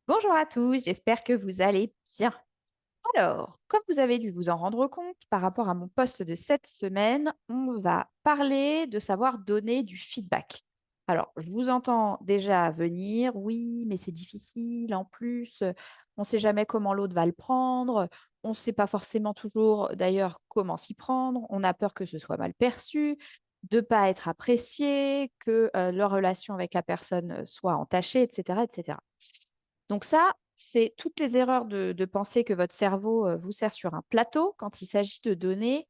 Bonjour à tous, j'espère que vous allez bien. Alors, comme vous avez dû vous en rendre compte, par rapport à mon poste de cette semaine, on va parler de savoir donner du feedback. Alors, je vous entends déjà venir, oui, mais c'est difficile. En plus, on ne sait jamais comment l'autre va le prendre. On ne sait pas forcément toujours, d'ailleurs, comment s'y prendre. On a peur que ce soit mal perçu, de ne pas être apprécié, que leur relation avec la personne soit entachée, etc., etc. Donc ça, c'est toutes les erreurs de penser que votre cerveau, vous sert sur un plateau quand il s'agit de donner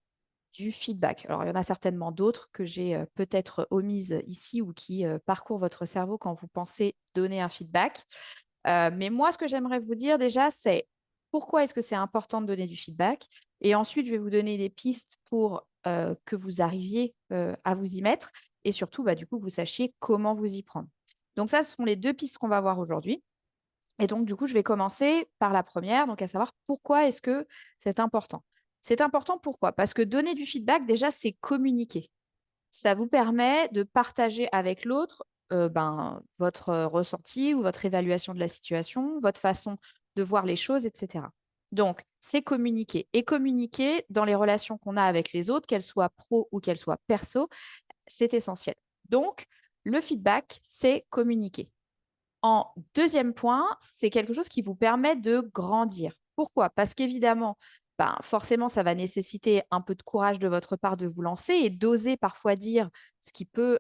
du feedback. Alors, il y en a certainement d'autres que j'ai, peut-être omises ici ou qui, parcourent votre cerveau quand vous pensez donner un feedback. Mais moi, ce que j'aimerais vous dire déjà, c'est pourquoi est-ce que c'est important de donner du feedback? Et ensuite, je vais vous donner des pistes pour, que vous arriviez, à vous y mettre et surtout, bah, du coup, que vous sachiez comment vous y prendre. Donc ça, ce sont les 2 pistes qu'on va voir aujourd'hui. Et donc, du coup, je vais commencer par la première, donc à savoir pourquoi est-ce que c'est important? C'est important pourquoi? Parce que donner du feedback, déjà, c'est communiquer. Ça vous permet de partager avec l'autre, votre, ressenti ou votre évaluation de la situation, votre façon de voir les choses et cetera. Donc, c'est communiquer et communiquer dans les relations qu'on a avec les autres, qu'elles soient pro ou qu'elles soient perso, c'est essentiel. Donc, le feedback, c'est communiquer. En deuxième point, c'est quelque chose qui vous permet de grandir. Pourquoi? Parce qu'évidemment, forcément, ça va nécessiter un peu de courage de votre part de vous lancer et d'oser parfois dire ce qui peut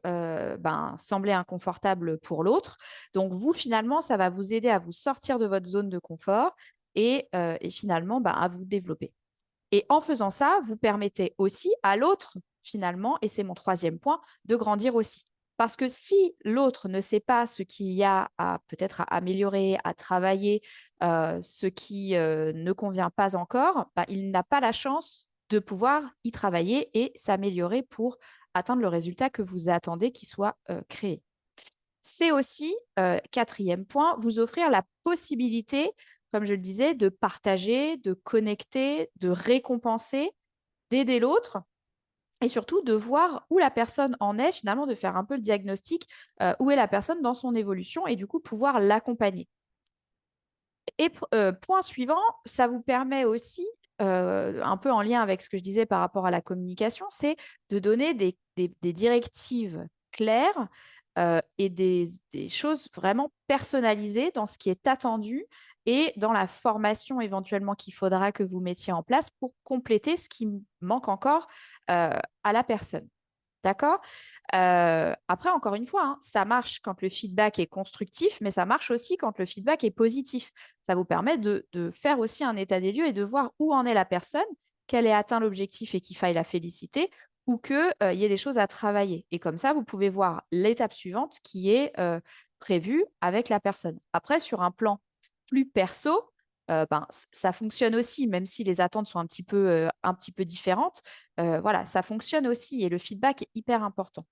sembler inconfortable pour l'autre. Donc, vous, finalement, ça va vous aider à vous sortir de votre zone de confort et finalement à vous développer. Et en faisant ça, vous permettez aussi à l'autre, finalement, et c'est mon troisième point, de grandir aussi. Parce que si l'autre ne sait pas ce qu'il y a à peut-être à améliorer, à travailler, ce qui ne convient pas encore, il n'a pas la chance de pouvoir y travailler et s'améliorer pour atteindre le résultat que vous attendez qu'il soit créé. C'est aussi, 4e point, vous offrir la possibilité, comme je le disais, de partager, de connecter, de récompenser, d'aider l'autre et surtout de voir où la personne en est, finalement, de faire un peu le diagnostic, où est la personne dans son évolution et du coup pouvoir l'accompagner. Et point suivant, ça vous permet aussi, un peu en lien avec ce que je disais par rapport à la communication, c'est de donner des directives claires, et des choses vraiment personnalisées dans ce qui est attendu et dans la formation éventuellement qu'il faudra que vous mettiez en place pour compléter ce qui manque encore, à la personne. D'accord? Après encore une fois, hein, ça marche quand le feedback est constructif, mais ça marche aussi quand le feedback est positif. Ça vous permet de faire aussi un état des lieux et de voir où en est la personne, qu'elle ait atteint l'objectif et qu'il faille la féliciter ou qu'il y ait des choses à travailler. Et comme ça, vous pouvez voir l'étape suivante qui est, prévue avec la personne. Après sur un plan plus perso, ça fonctionne aussi, même si les attentes sont un petit peu différentes. Voilà, ça fonctionne aussi et le feedback est hyper important.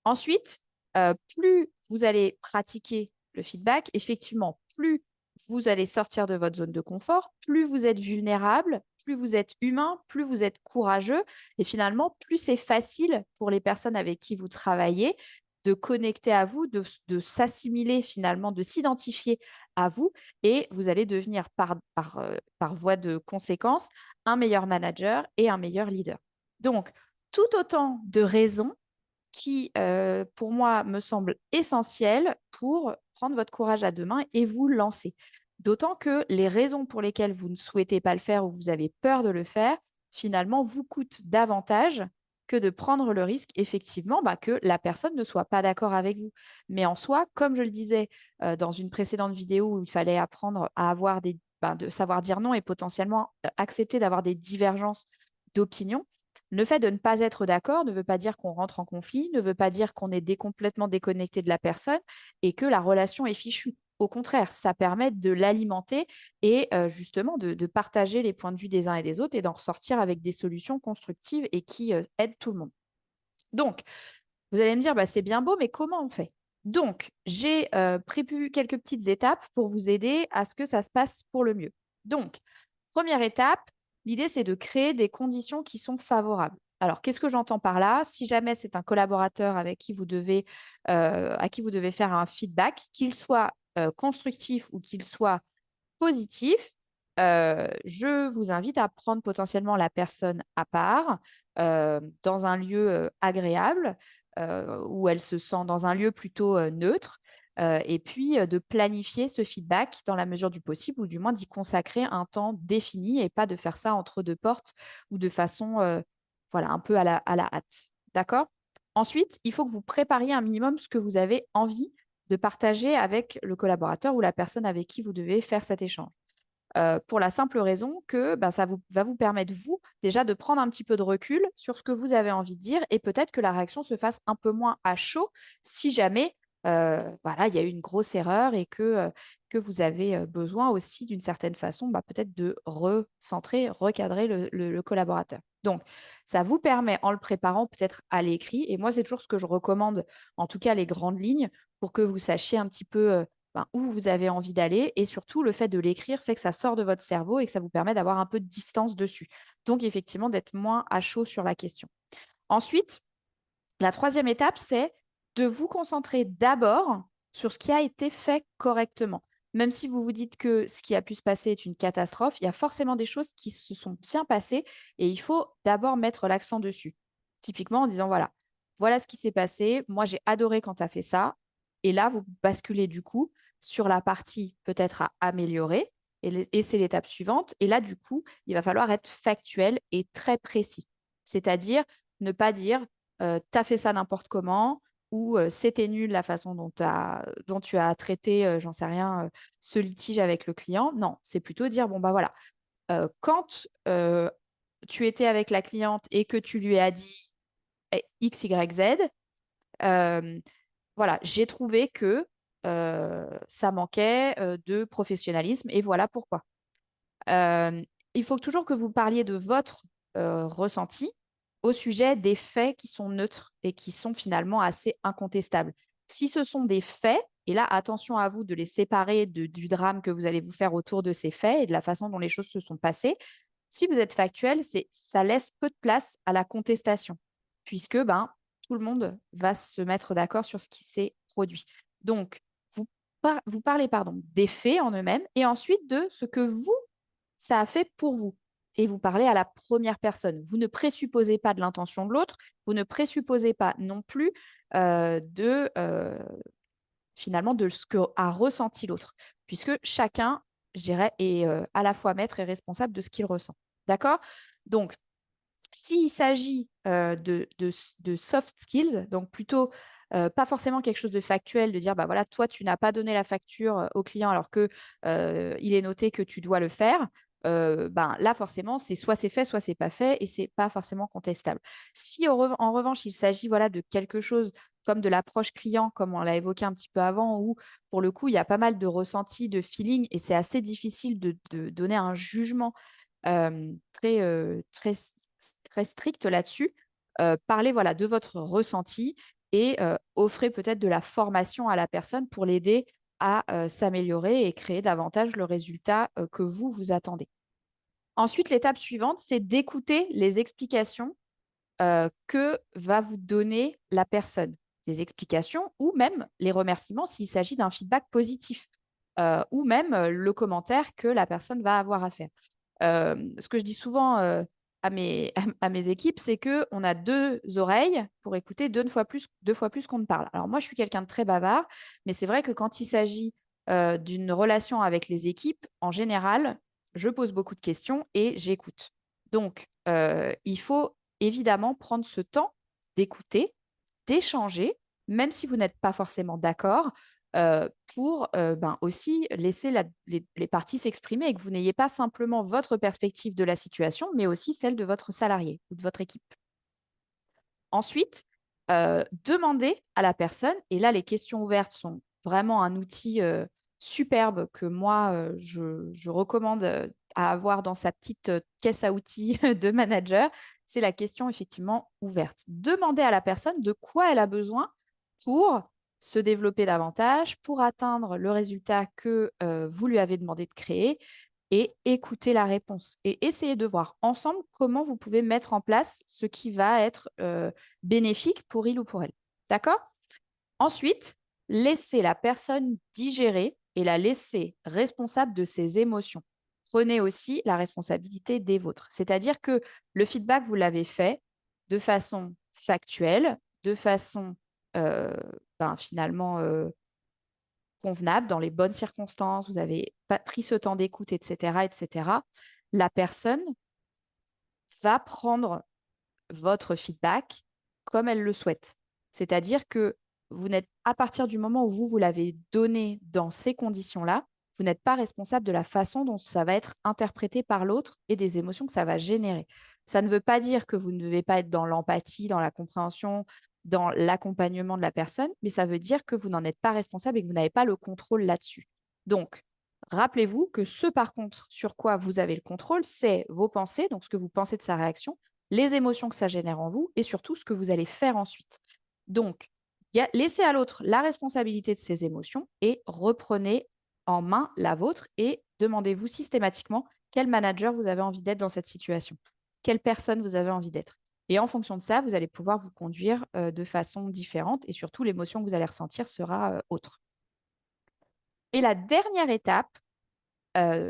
Ensuite, plus vous allez pratiquer le feedback, effectivement, plus vous allez sortir de votre zone de confort, plus vous êtes vulnérable, plus vous êtes humain, plus vous êtes courageux et finalement, plus c'est facile pour les personnes avec qui vous travaillez de connecter à vous, de s'assimiler finalement, de s'identifier à vous et vous allez devenir par voie de conséquence un meilleur manager et un meilleur leader. Donc, tout autant de raisons qui, pour moi, me semble essentiel pour prendre votre courage à 2 mains et vous lancer. D'autant que les raisons pour lesquelles vous ne souhaitez pas le faire ou vous avez peur de le faire, finalement, vous coûtent davantage que de prendre le risque, effectivement, que la personne ne soit pas d'accord avec vous. Mais en soi, comme je le disais, dans une précédente vidéo où il fallait apprendre à avoir de savoir dire non et potentiellement, accepter d'avoir des divergences d'opinion, le fait de ne pas être d'accord ne veut pas dire qu'on rentre en conflit, ne veut pas dire qu'on est complètement déconnecté de la personne et que la relation est fichue. Au contraire, ça permet de l'alimenter et justement de partager les points de vue des uns et des autres et d'en ressortir avec des solutions constructives et qui aident tout le monde. Donc, vous allez me dire, c'est bien beau, mais comment on fait? Donc, j'ai prévu quelques petites étapes pour vous aider à ce que ça se passe pour le mieux. Donc, première étape, l'idée, c'est de créer des conditions qui sont favorables. Alors, qu'est-ce que j'entends par là? Si jamais c'est un collaborateur avec qui vous devez, à qui vous devez faire un feedback, qu'il soit constructif ou qu'il soit positif, je vous invite à prendre potentiellement la personne à part, dans un lieu agréable, où elle se sent dans un lieu plutôt neutre, et puis de planifier ce feedback dans la mesure du possible, ou du moins d'y consacrer un temps défini et pas de faire ça entre deux portes ou de façon voilà, un peu à la hâte. D'accord? Ensuite, il faut que vous prépariez un minimum ce que vous avez envie de partager avec le collaborateur ou la personne avec qui vous devez faire cet échange. Pour la simple raison que bah, va vous permettre, vous, déjà de prendre un petit peu de recul sur ce que vous avez envie de dire et peut-être que la réaction se fasse un peu moins à chaud si jamais voilà, il y a eu une grosse erreur et que vous avez besoin aussi d'une certaine façon bah, peut-être de recentrer, recadrer le collaborateur. Donc, ça vous permet, en le préparant peut-être à l'écrit, et moi, c'est toujours ce que je recommande, en tout cas les grandes lignes, pour que vous sachiez un petit peu ben, où vous avez envie d'aller. Et surtout, le fait de l'écrire fait que ça sort de votre cerveau et que ça vous permet d'avoir un peu de distance dessus. Donc, effectivement, d'être moins à chaud sur la question. Ensuite, la troisième étape, c'est de vous concentrer d'abord sur ce qui a été fait correctement. Même si vous vous dites que ce qui a pu se passer est une catastrophe, il y a forcément des choses qui se sont bien passées et il faut d'abord mettre l'accent dessus. Typiquement en disant, voilà, voilà ce qui s'est passé, moi j'ai adoré quand tu as fait ça. Et là, vous basculez du coup sur la partie peut-être à améliorer et c'est l'étape suivante. Et là, du coup, il va falloir être factuel et très précis. C'est-à-dire ne pas dire tu as fait ça n'importe comment, ou c'était nul la façon dont tu as traité, j'en sais rien, ce litige avec le client. Non, c'est plutôt dire, bon, bah voilà, quand tu étais avec la cliente et que tu lui as dit X, Y, Z, euh, voilà, j'ai trouvé que ça manquait de professionnalisme et voilà pourquoi. Euh, il faut toujours que vous parliez de votre ressenti au sujet des faits qui sont neutres et qui sont finalement assez incontestables. Si ce sont des faits, et là, attention à vous de les séparer du drame que vous allez vous faire autour de ces faits et de la façon dont les choses se sont passées. Si vous êtes factuel, ça laisse peu de place à la contestation, puisque ben, tout le monde va se mettre d'accord sur ce qui s'est produit. Donc, vous parlez des faits en eux-mêmes et ensuite de ce que vous, ça a fait pour vous. Et vous parlez à la première personne. Vous ne présupposez pas de l'intention de l'autre, vous ne présupposez pas non plus finalement de ce qu'a ressenti l'autre, puisque chacun, je dirais, est à la fois maître et responsable de ce qu'il ressent. D'accord? Donc, s'il s'agit de soft skills, donc plutôt pas forcément quelque chose de factuel, de dire, bah voilà, toi, tu n'as pas donné la facture au client alors que il est noté que tu dois le faire, ben, là, forcément, c'est fait, soit c'est pas fait, et c'est pas forcément contestable. Si en revanche, il s'agit voilà, de quelque chose comme de l'approche client, comme on l'a évoqué un petit peu avant, où pour le coup, il y a pas mal de ressentis, de feeling, et c'est assez difficile de donner un jugement très strict là-dessus. Parlez voilà, de votre ressenti et offrez peut-être de la formation à la personne pour l'aider à s'améliorer et créer davantage le résultat que vous attendez. Ensuite, l'étape suivante, c'est d'écouter les explications que va vous donner la personne. Des explications ou même les remerciements s'il s'agit d'un feedback positif, ou même le commentaire que la personne va avoir à faire. Ce que je dis souvent à mes équipes, c'est qu'on a deux oreilles pour écouter deux fois plus qu'on ne parle. Alors moi, je suis quelqu'un de très bavard, mais c'est vrai que quand il s'agit d'une relation avec les équipes, en général, je pose beaucoup de questions et j'écoute. Donc, il faut évidemment prendre ce temps d'écouter, d'échanger, même si vous n'êtes pas forcément d'accord, pour ben, aussi laisser les parties s'exprimer et que vous n'ayez pas simplement votre perspective de la situation, mais aussi celle de votre salarié ou de votre équipe. Ensuite, demandez à la personne, et là, les questions ouvertes sont vraiment un outil superbe que moi, je recommande à avoir dans sa petite caisse à outils de manager, c'est la question effectivement ouverte. Demandez à la personne de quoi elle a besoin pour se développer davantage, pour atteindre le résultat que vous lui avez demandé de créer, et écouter la réponse et essayer de voir ensemble comment vous pouvez mettre en place ce qui va être bénéfique pour il ou pour elle. D'accord? Ensuite, laissez la personne digérer et la laisser responsable de ses émotions. Prenez aussi la responsabilité des vôtres. C'est-à-dire que le feedback, vous l'avez fait de façon factuelle, de façon finalement convenable, dans les bonnes circonstances, vous avez pris ce temps d'écoute, etc., etc. La personne va prendre votre feedback comme elle le souhaite. C'est-à-dire que vous n'êtes, à partir du moment où vous l'avez donné dans ces conditions-là, vous n'êtes pas responsable de la façon dont ça va être interprété par l'autre et des émotions que ça va générer. Ça ne veut pas dire que vous ne devez pas être dans l'empathie, dans la compréhension, dans l'accompagnement de la personne, mais ça veut dire que vous n'en êtes pas responsable et que vous n'avez pas le contrôle là-dessus. Donc, rappelez-vous que ce, par contre, sur quoi vous avez le contrôle, c'est vos pensées, donc ce que vous pensez de sa réaction, les émotions que ça génère en vous et surtout ce que vous allez faire ensuite. Donc, laissez à l'autre la responsabilité de ses émotions et reprenez en main la vôtre et demandez-vous systématiquement quel manager vous avez envie d'être dans cette situation, quelle personne vous avez envie d'être. Et en fonction de ça, vous allez pouvoir vous conduire de façon différente et surtout l'émotion que vous allez ressentir sera autre. Et la dernière étape,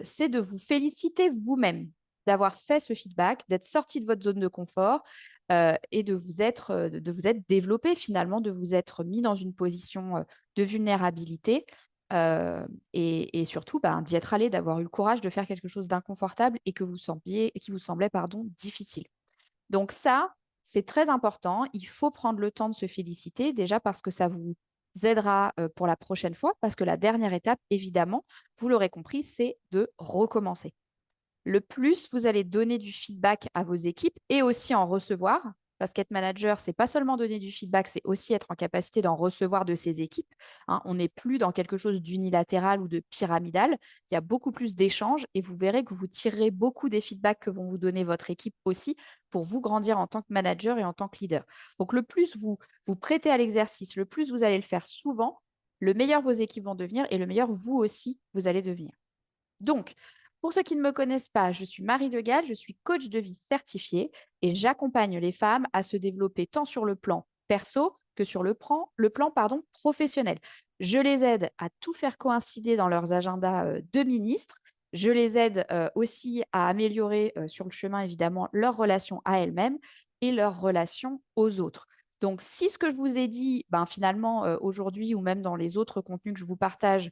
c'est de vous féliciter vous-même d'avoir fait ce feedback, d'être sorti de votre zone de confort et de vous être développé finalement, de vous être mis dans une position de vulnérabilité et surtout d'y être allé, d'avoir eu le courage de faire quelque chose d'inconfortable et qui vous semblait difficile. Donc ça, c'est très important. Il faut prendre le temps de se féliciter, déjà parce que ça vous aidera pour la prochaine fois, parce que la dernière étape, évidemment, vous l'aurez compris, c'est de recommencer. Le plus vous allez donner du feedback à vos équipes et aussi en recevoir, parce qu'être manager, c'est pas seulement donner du feedback, c'est aussi être en capacité d'en recevoir de ses équipes, hein. On n'est plus dans quelque chose d'unilatéral ou de pyramidal. Il y a beaucoup plus d'échanges et vous verrez que vous tirerez beaucoup des feedbacks que vont vous donner votre équipe aussi pour vous grandir en tant que manager et en tant que leader. Donc, le plus vous vous prêtez à l'exercice, le plus vous allez le faire souvent, le meilleur vos équipes vont devenir et le meilleur vous aussi, vous allez devenir. Donc, pour ceux qui ne me connaissent pas, je suis Marie Le Gall, je suis coach de vie certifiée et j'accompagne les femmes à se développer tant sur le plan perso que sur le plan professionnel. Je les aide à tout faire coïncider dans leurs agendas de ministres. Je les aide aussi à améliorer sur le chemin, évidemment, leurs relations à elles-mêmes et leurs relations aux autres. Donc, si ce que je vous ai dit, finalement, aujourd'hui ou même dans les autres contenus que je vous partage,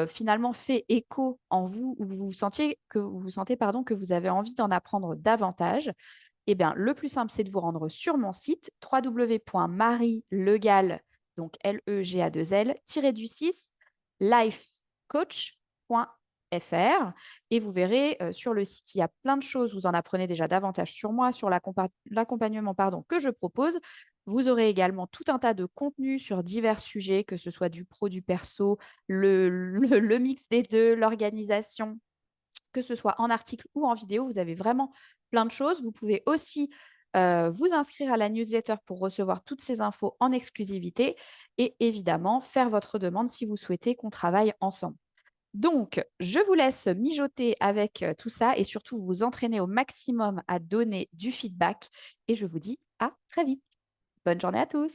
finalement fait écho en vous ou vous sentez que vous avez envie d'en apprendre davantage, eh bien, le plus simple, c'est de vous rendre sur mon site www.marielegal, donc L-E-G-A-2-L, du 6, lifecoach.fr et vous verrez sur le site, il y a plein de choses. Vous en apprenez déjà davantage sur moi, sur l'accompagnement que je propose. Vous aurez également tout un tas de contenus sur divers sujets, que ce soit du pro, du perso, le mix des deux, l'organisation, que ce soit en article ou en vidéo. Vous avez vraiment plein de choses. Vous pouvez aussi vous inscrire à la newsletter pour recevoir toutes ces infos en exclusivité et évidemment faire votre demande si vous souhaitez qu'on travaille ensemble. Donc, je vous laisse mijoter avec tout ça et surtout vous entraîner au maximum à donner du feedback et je vous dis à très vite. Bonne journée à tous.